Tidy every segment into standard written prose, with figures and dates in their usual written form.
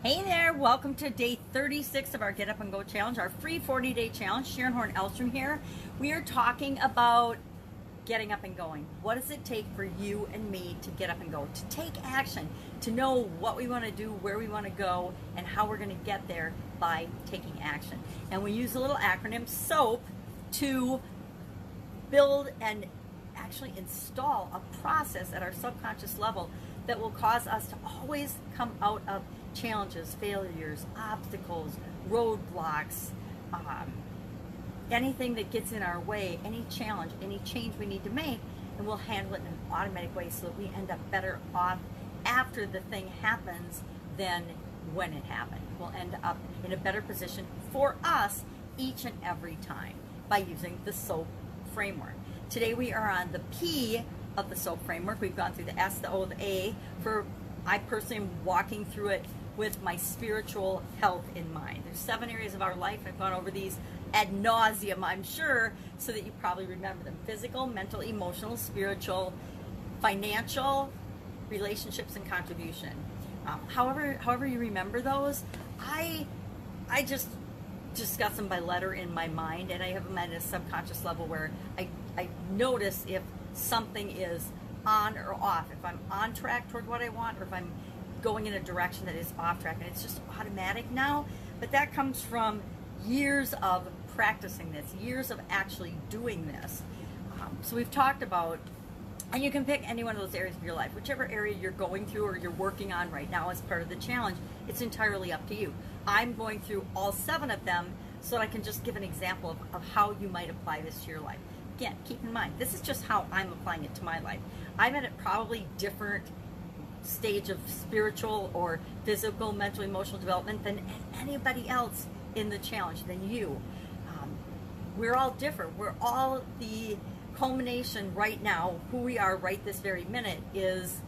Hey there, welcome to day 36 of our Get Up and Go challenge, our free 40-day challenge. Sharon Horne-Ellstrom here. We are talking about getting up and going. What does it take for you and me to get up and go, to take action, to know what we want to do, where we want to go, and how we're going to get there by taking action. And we use a little acronym, SOAP, to build and actually install a process at our subconscious level that will cause us to always come out of challenges, failures, obstacles, roadblocks, anything that gets in our way, any challenge, any change we need to make, and we'll handle it in an automatic way so that we end up better off after the thing happens than when it happened. We'll end up in a better position for us each and every time by using the SOAP framework. Today we are on the P of the SOAP framework. We've gone through the S, the O, the A. I personally am walking through it with my spiritual health in mind. There's 7 areas of our life. I've gone over these ad nauseum, I'm sure, so that you probably remember them. Physical, mental, emotional, spiritual, financial, relationships, and contribution. However you remember those, I just discuss them by letter in my mind, and I have them at a subconscious level where I notice if something is on or off, if I'm on track toward what I want, or if I'm going in a direction that is off track, and it's just automatic now. But that comes from years of practicing this, years of actually doing this. So we've talked about, and you can pick any one of those areas of your life, whichever area you're going through or you're working on right now as part of the challenge. It's entirely up to you. I'm going through all 7 of them so that I can just give an example of how you might apply this to your life. Again, keep in mind, this is just how I'm applying it to my life. I'm at a probably different stage of spiritual or physical, mental, emotional development than anybody else in the challenge, than you. We're all different. We're all the culmination right now. Who we are right this very minute is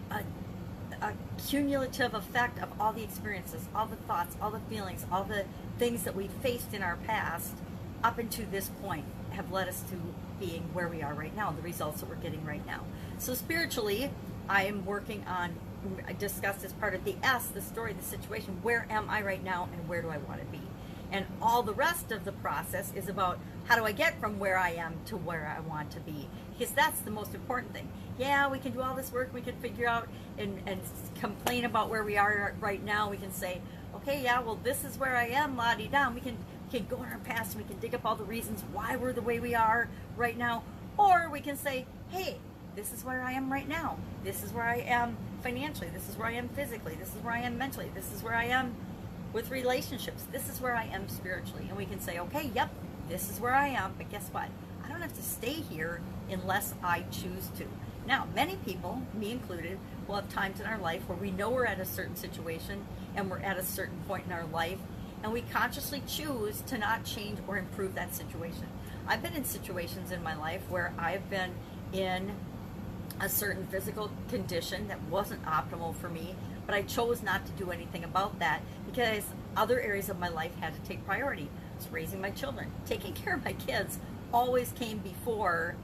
a cumulative effect of all the experiences, all the thoughts, all the feelings, all the things that we faced in our past up until this point have led us to being where we are right now, the results that we're getting right now. So spiritually, I am working on, I discussed as part of the S, the story, the situation. Where am I right now and where do I want to be? And all the rest of the process is about how do I get from where I am to where I want to be? Because that's the most important thing. Yeah, we can do all this work, we can figure out and complain about where we are right now. We can say, okay, yeah, well, this is where I am, la-di-da. We can go in our past and we can dig up all the reasons why we're the way we are right now. Or we can say, hey, this is where I am right now. This is where I am financially. This is where I am physically. This is where I am mentally. This is where I am with relationships. This is where I am spiritually. And we can say, okay, yep, this is where I am, but guess what? I don't have to stay here unless I choose to. Now, many people, me included, will have times in our life where we know we're at a certain situation and we're at a certain point in our life, and we consciously choose to not change or improve that situation. I've been in situations in my life where I've been in a certain physical condition that wasn't optimal for me, but I chose not to do anything about that because other areas of my life had to take priority. It's raising my children. Taking care of my kids always came before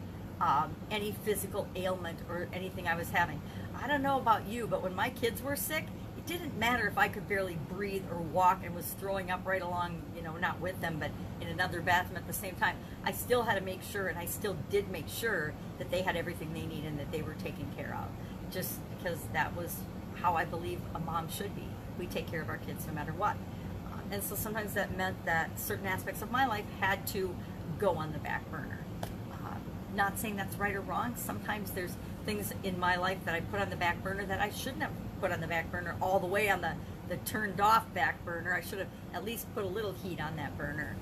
any physical ailment or anything I was having. I don't know about you, but when my kids were sick, it didn't matter if I could barely breathe or walk and was throwing up right along, not with them, but in another bathroom at the same time. I still had to make sure, and I still did make sure that they had everything they need and that they were taken care of, just because that was how I believe a mom should be. We take care of our kids no matter what. And so sometimes that meant that certain aspects of my life had to go on the back burner. Not saying that's right or wrong. Sometimes there's things in my life that I put on the back burner that I shouldn't have put on the back burner all the way on the turned off back burner. I should have at least put a little heat on that burner.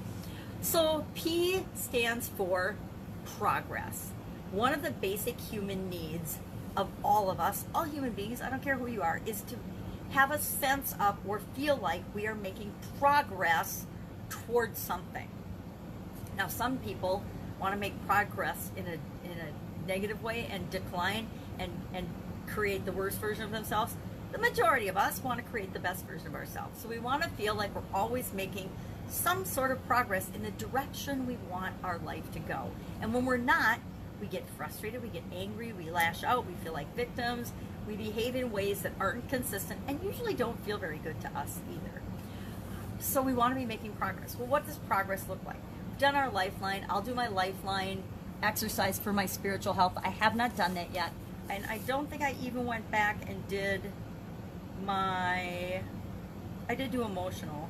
So P stands for progress. One of the basic human needs of all of us, all human beings, I don't care who you are, is to have a sense of or feel like we are making progress towards something. Now, some people want to make progress in a negative way and decline and create the worst version of themselves. The majority of us want to create the best version of ourselves. So we want to feel like we're always making some sort of progress in the direction we want our life to go. And when we're not, we get frustrated, we get angry, we lash out, we feel like victims, We behave in ways that aren't consistent and usually don't feel very good to us either. So we want to be making progress. Well, what does progress look like? We've done our lifeline. I'll do my lifeline exercise for my spiritual health. I have not done that yet. And I don't think I even went back and did I did do emotional.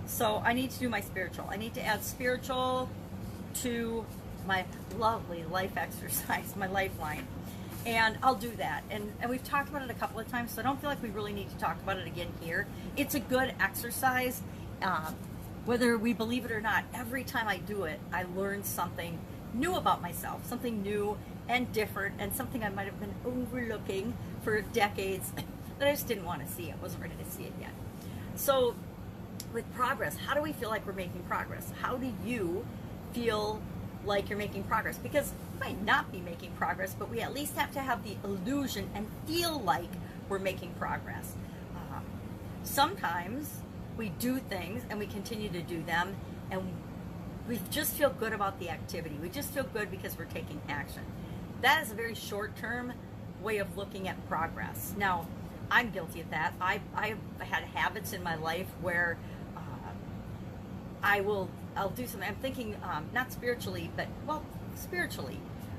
So I need to do my spiritual. I need to add spiritual to my lovely life exercise, my lifeline. And I'll do that. And we've talked about it a couple of times, so I don't feel like we really need to talk about it again here. It's a good exercise. Whether we believe it or not, every time I do it, I learn something new about myself, something new and different, and something I might have been overlooking for decades that I just didn't want to see. I wasn't ready to see it yet. So with progress, how do we feel like we're making progress? How do you feel like you're making progress? Because we might not be making progress, but we at least have to have the illusion and feel like we're making progress. Sometimes we do things and we continue to do them, and we just feel good about the activity. We just feel good because we're taking action. That is a very short-term way of looking at progress. Now, I'm guilty of that. I've had habits in my life where I'll do something. I'm thinking not spiritually, but well, spiritually.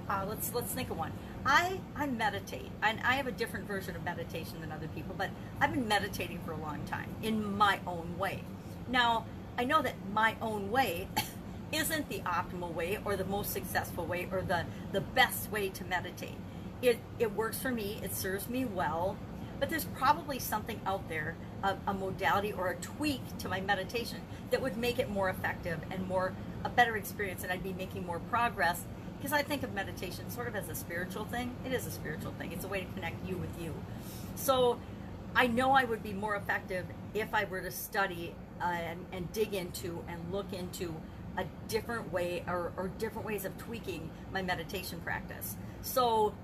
Let's think of one. I meditate, and I have a different version of meditation than other people, but I've been meditating for a long time in my own way. Now, I know that my own way isn't the optimal way or the most successful way or the best way to meditate. It works for me, it serves me well, but there's probably something out there, a modality or a tweak to my meditation that would make it more effective and a better experience, and I'd be making more progress, because I think of meditation sort of as a spiritual thing. It is a spiritual thing. It's a way to connect you with you. So I know I would be more effective if I were to study and dig into and look into a different way or different ways of tweaking my meditation practice. So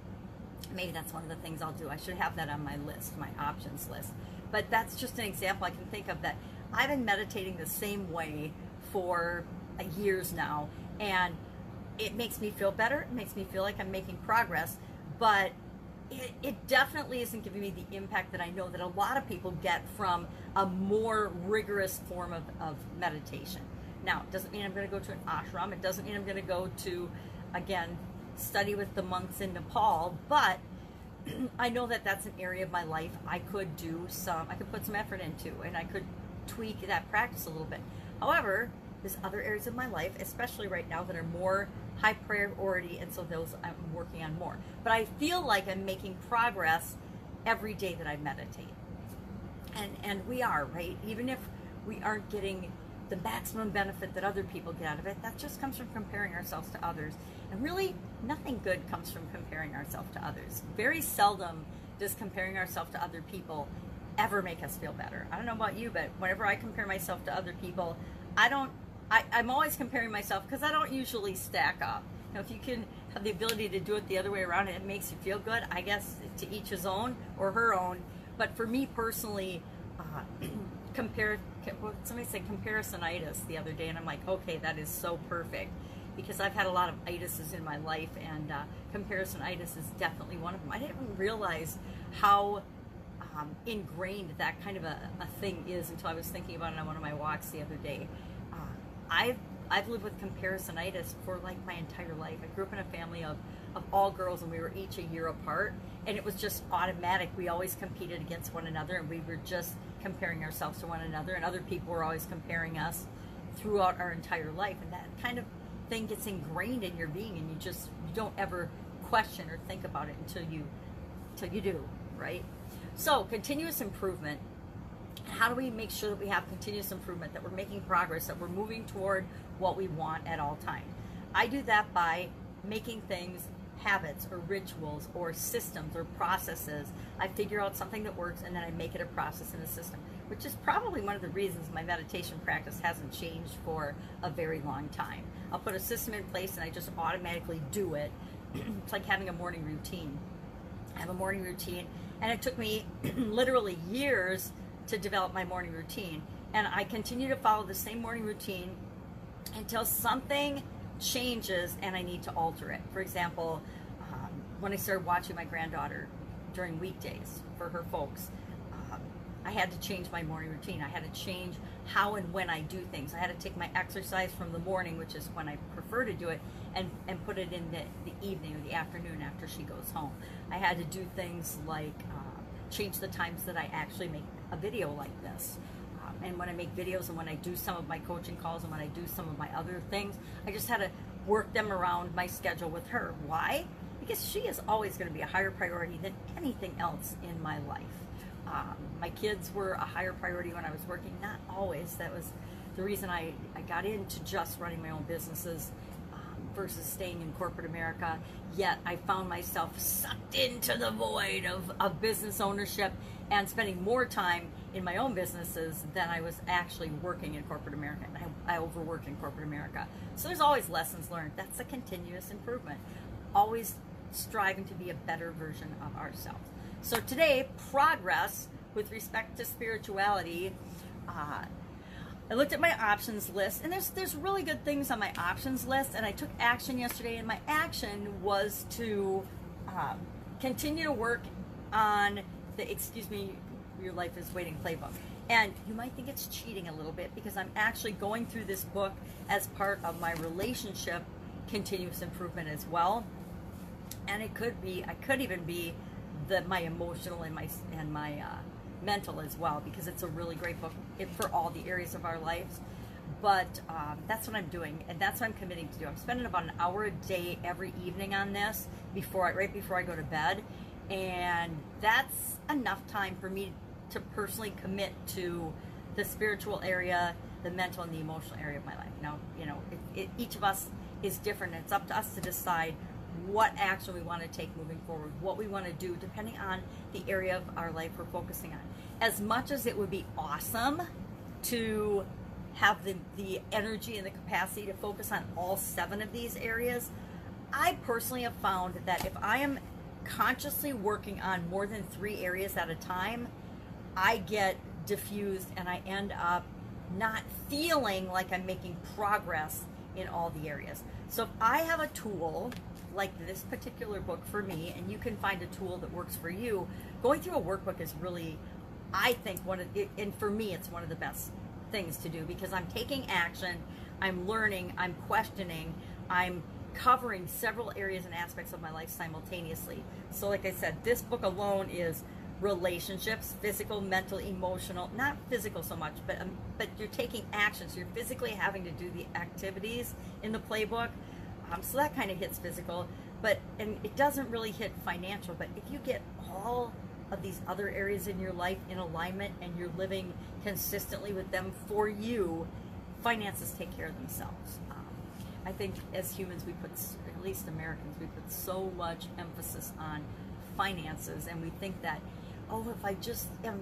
maybe that's one of the things I'll do. I should have that on my list, my options list. But that's just an example I can think of, that I've been meditating the same way for years now, and it makes me feel better. It makes me feel like I'm making progress, but it definitely isn't giving me the impact that I know that a lot of people get from a more rigorous form of meditation. Now, it doesn't mean I'm going to go to an ashram. It doesn't mean I'm going to go to, again, study with the monks in Nepal, but I know that that's an area of my life I could put some effort into, and I could tweak that practice a little bit. However, there's other areas of my life, especially right now, that are more high priority, and so those I'm working on more. But I feel like I'm making progress every day that I meditate. And we are, right? Even if we aren't getting the maximum benefit that other people get out of it, that just comes from comparing ourselves to others. And really, nothing good comes from comparing ourselves to others. Very seldom does comparing ourselves to other people ever make us feel better. I don't know about you, but whenever I compare myself to other people, I'm always comparing myself because I don't usually stack up. Now, if you can have the ability to do it the other way around and it makes you feel good, I guess to each his own or her own. But for me personally, somebody said comparisonitis the other day, and I'm like, okay, that is so perfect, because I've had a lot of itises in my life, and comparisonitis is definitely one of them. I didn't realize how ingrained that kind of a thing is until I was thinking about it on one of my walks the other day. I've lived with comparisonitis for like my entire life. I grew up in a family of all girls, and we were each a year apart, and it was just automatic. We always competed against one another, and we were just comparing ourselves to one another, and other people were always comparing us throughout our entire life, and that kind of thing gets ingrained in your being, and you don't ever question or think about it until you do, right? So continuous improvement. How do we make sure that we have continuous improvement, that we're making progress, that we're moving toward what we want at all times? I do that by making things habits or rituals or systems or processes. I figure out something that works, and then I make it a process and a system, which is probably one of the reasons my meditation practice hasn't changed for a very long time. I'll put a system in place and I just automatically do it. It's like having a morning routine. I have a morning routine, and it took me literally years to develop my morning routine, and I continue to follow the same morning routine until something changes and I need to alter it. For example, when I started watching my granddaughter during weekdays for her folks. I had to change my morning routine. I had to change how and when I do things. I had to take my exercise from the morning, which is when I prefer to do it, and put it in the evening or the afternoon after she goes home. I had to do things like change the times that I actually make a video like this. And when I make videos and when I do some of my coaching calls and when I do some of my other things, I just had to work them around my schedule with her. Why? Because she is always going to be a higher priority than anything else in my life. My kids were a higher priority when I was working, not always. That was the reason I got into just running my own businesses versus staying in corporate America. Yet I found myself sucked into the void of business ownership and spending more time in my own businesses than I was actually working in corporate America. And I overworked in corporate America. So there's always lessons learned. That's a continuous improvement. Always striving to be a better version of ourselves. So today, progress with respect to spirituality. I looked at my options list, and there's really good things on my options list, and I took action yesterday, and my action was to continue to work on the Excuse Me, Your Life is Waiting playbook. And you might think it's cheating a little bit because I'm actually going through this book as part of my relationship continuous improvement as well. And it could be, I could even be my emotional and my mental as well, because it's a really great book for all the areas of our lives. But that's what I'm doing, and that's what I'm committing to do. I'm spending about an hour a day every evening on this right before I go to bed, and that's enough time for me to personally commit to the spiritual area, the mental, and the emotional area of my life. Now, you know, each of us is different. It's up to us to decide what action we want to take moving forward, what we want to do, depending on the area of our life we're focusing on. As much as it would be awesome to have the energy and the capacity to focus on all 7 of these areas, I personally have found that if I am consciously working on more than 3 areas at a time, I get diffused and I end up not feeling like I'm making progress in all the areas. So if I have a tool like this particular book for me, and you can find a tool that works for you, going through a workbook is really, I think, and for me, it's one of the best things to do, because I'm taking action, I'm learning, I'm questioning, I'm covering several areas and aspects of my life simultaneously. So like I said, this book alone is relationships, physical, mental, emotional, not physical so much, but you're taking action, so you're physically having to do the activities in the playbook. So that kind of hits physical, and it doesn't really hit financial. But if you get all of these other areas in your life in alignment and you're living consistently with them for you, finances take care of themselves. I think as humans, at least Americans, we put so much emphasis on finances, and we think that, oh, if I just am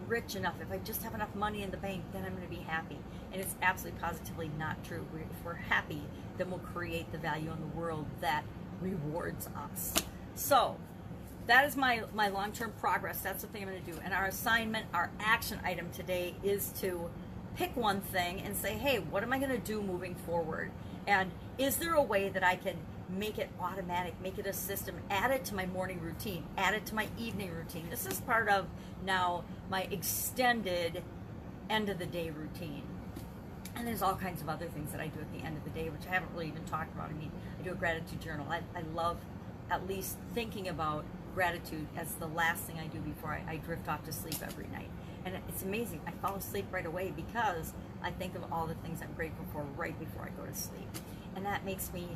rich enough, if I just have enough money in the bank, then I'm going to be happy. And it's absolutely positively not true. If we're happy, then we'll create the value in the world that rewards us. So that is my long-term progress. That's the thing I'm going to do. And our assignment, our action item today is to pick one thing and say, hey, what am I going to do moving forward? And is there a way that I can make it automatic, make it a system, add it to my morning routine, add it to my evening routine? This is part of now my extended end of the day routine. And there's all kinds of other things that I do at the end of the day, which I haven't really even talked about. I mean, I do a gratitude journal. I love at least thinking about gratitude as the last thing I do before I drift off to sleep every night. And it's amazing. I fall asleep right away because I think of all the things I'm grateful for right before I go to sleep. And that makes me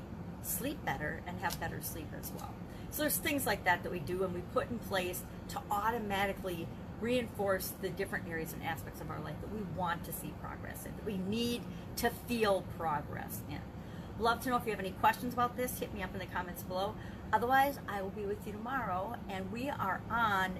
sleep better and have better sleep as well. So there's things like that we do and we put in place to automatically reinforce the different areas and aspects of our life that we want to see progress in, that we need to feel progress in. Love to know if you have any questions about this. Hit me up in the comments below. Otherwise, I will be with you tomorrow, and we are on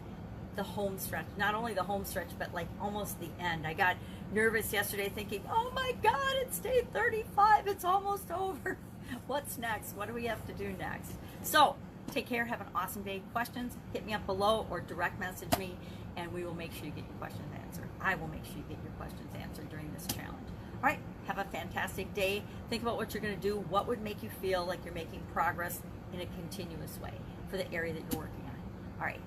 the home stretch. Not only the home stretch, but like almost the end. I got nervous yesterday thinking, oh my God, it's day 35. It's almost over. What's next? What do we have to do next? So take care. Have an awesome day. Questions, hit me up below or direct message me, and we will make sure you get your questions answered. I will make sure you get your questions answered during this challenge. All right, have a fantastic day. Think about what you're going to do. What would make you feel like you're making progress in a continuous way for the area that you're working on. All right,